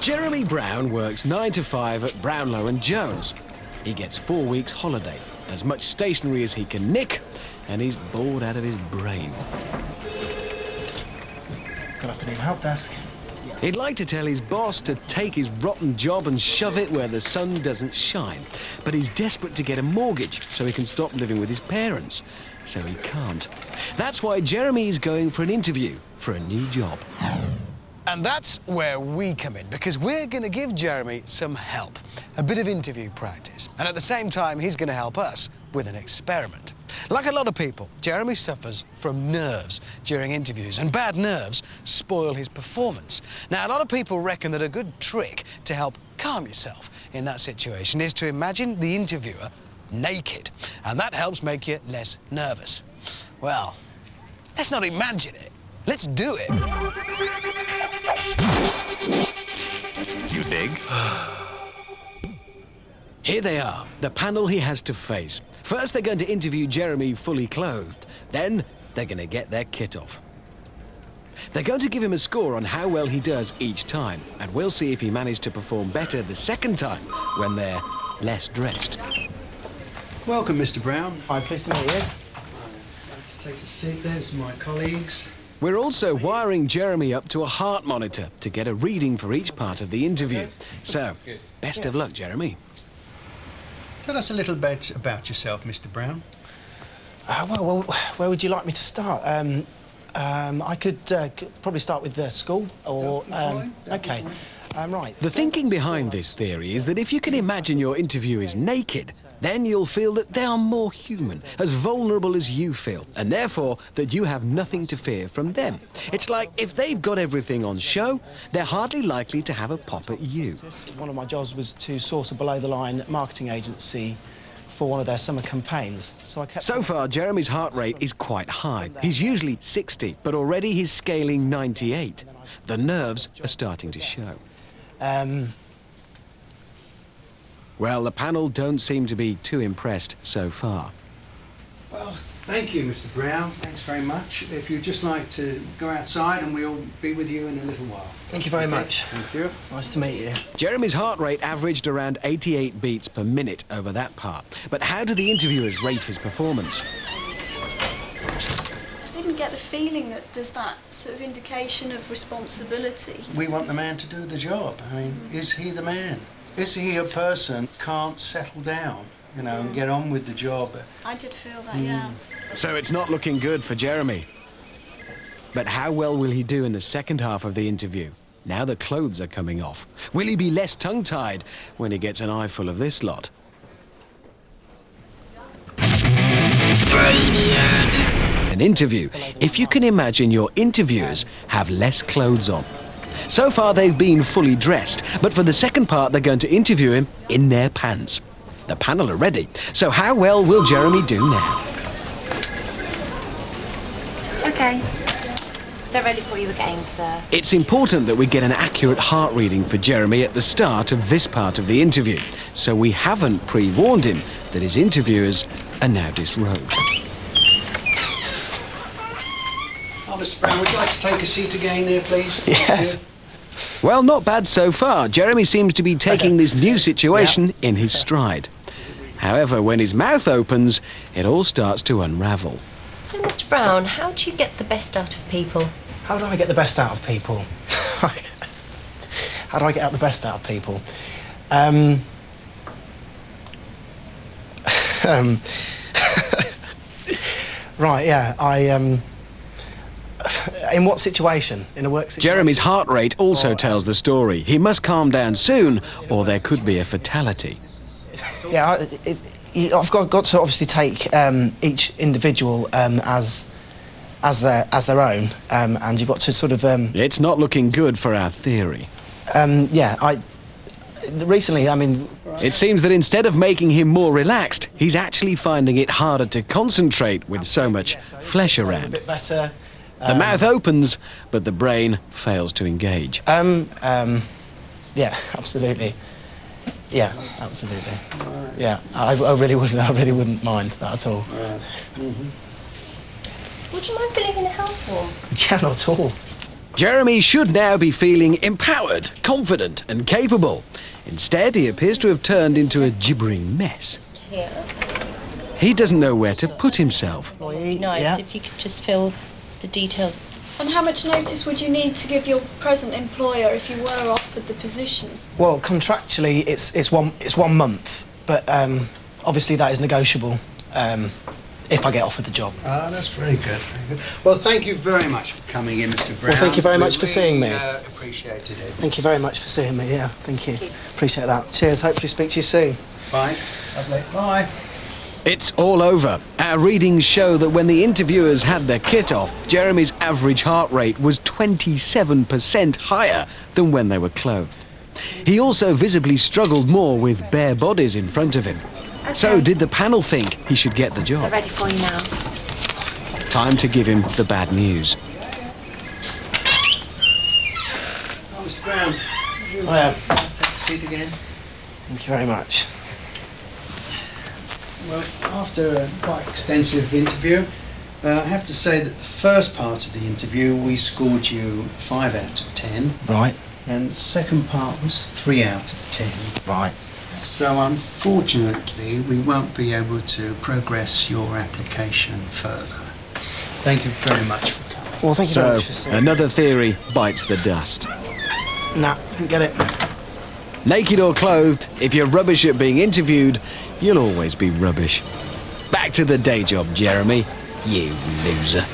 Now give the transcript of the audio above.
Jeremy Brown works 9 to 5 at Brownlow and Jones. He gets 4 weeks holiday, as much stationery as he can nick, and he's bored out of his brain. Good afternoon, help desk. He'd like to tell his boss to take his rotten job and shove it where the sun doesn't shine. But he's desperate to get a mortgage so he can stop living with his parents. So he can't. That's why Jeremy is going for an interview for a new job. And that's where we come in, because we're going to give Jeremy some help, a bit of interview practice. And at the same time, he's going to help us with an experiment. Like a lot of people, Jeremy suffers from nerves during interviews, and bad nerves spoil his performance. Now, a lot of people reckon that a good trick to help calm yourself in that situation is to imagine the interviewer naked, and that helps make you less nervous. Well, let's not imagine it. Let's do it. You dig? Here they are, the panel he has to face. First, they're going to interview Jeremy fully clothed. Then, they're going to get their kit off. They're going to give him a score on how well he does each time, and we'll see if he managed to perform better the second time when they're less dressed. Welcome, Mr. Brown. Hi, pleased to meet you. I'd like to take a seat. There's my colleagues. We're also wiring Jeremy up to a heart monitor to get a reading for each part of the interview. So, best of luck, Jeremy. Tell us a little bit about yourself, Mr. Brown. Well, where would you like me to start? I could probably start with school, or... OK. Right. The thinking behind this theory is that if you can imagine your interviewers naked, then you'll feel that they are more human, as vulnerable as you feel, and therefore that you have nothing to fear from them. It's like if they've got everything on show, they're hardly likely to have a pop at you. One of my jobs was to source a below-the-line marketing agency for one of their summer campaigns, so I kept... So far, Jeremy's heart rate is quite high. He's usually 60, but already he's scaling 98. The nerves are starting to show. Well, the panel don't seem to be too impressed so far. Well, thank you, Mr. Brown. Thanks very much. If you'd just like to go outside and we'll be with you in a little while. Thank you very much. Thank you. Nice to meet you. Jeremy's heart rate averaged around 88 beats per minute over that part. But how do the interviewers rate his performance? I didn't get the feeling that there's that sort of indication of responsibility. We want the man to do the job. I mean, is he the man? Is he a person who can't settle down, you know, and get on with the job? I did feel that, yeah. So it's not looking good for Jeremy. But how well will he do in the second half of the interview? Now the clothes are coming off. Will he be less tongue-tied when he gets an eyeful of this lot? An interview. If you can imagine your interviewers have less clothes on. So far they've been fully dressed, but for the second part they're going to interview him in their pants. The panel are ready, so how well will Jeremy do now? OK. They're ready for you again, sir. It's important that we get an accurate heart reading for Jeremy at the start of this part of the interview, so we haven't pre-warned him that his interviewers are now disrobed. Oh, Mr. Brown, would you like to take a seat again there, please? Yes. Well, not bad so far. Jeremy seems to be taking this new situation in his stride. However, when his mouth opens, it all starts to unravel. So, Mr. Brown, how do you get the best out of people? How do I get the best out of people? How do I get out the best out of people? Right, yeah, in what situation? In a work situation? Jeremy's heart rate also tells the story. He must calm down soon, or there could be a fatality. Yeah, I've got to obviously take each individual as their own, and you've got to sort of... It's not looking good for our theory. Yeah, recently, I mean... It seems that instead of making him more relaxed, he's actually finding it harder to concentrate with so much flesh around. A bit better. The mouth opens, but the brain fails to engage. Yeah, absolutely. Yeah, absolutely. Right. Yeah, I really wouldn't mind that at all. Right. Would you mind filling in a health form? Yeah, not at all. Jeremy should now be feeling empowered, confident and capable. Instead, he appears to have turned into a gibbering mess. He doesn't know where to put himself. Nice if you could just fill the details. And how much notice would you need to give your present employer if you were offered the position? Well, contractually, it's 1 month, but obviously that is negotiable if I get offered the job. Ah, that's very good, very good. Well, thank you very much for coming in, Mr. Brown. Well, thank you very much for seeing me. Appreciated it. Thank you very much for seeing me. Yeah, thank you. Appreciate that. Cheers. Hopefully speak to you soon. Bye. Lovely. Bye. It's all over. Our readings show that when the interviewers had their kit off, Jeremy's average heart rate was 27% higher than when they were clothed. He also visibly struggled more with bare bodies in front of him. So did the panel think he should get the They're job? ready for you now. Time to give him the bad news. Oh, Mr. Brown. Take a seat again. Thank you very much. Well, after a quite extensive interview, I have to say that the first part of the interview we scored you 5 out of 10, Right, and the second part was 3 out of 10. right. So unfortunately, we won't be able to progress your application further. Thank you very much for coming. Well, thank you very So, much for seeing me. another theory bites the dust. Nah, didn't get it. Naked or clothed, if you're rubbish at being interviewed, you'll always be rubbish. Back to the day job, Jeremy. You loser.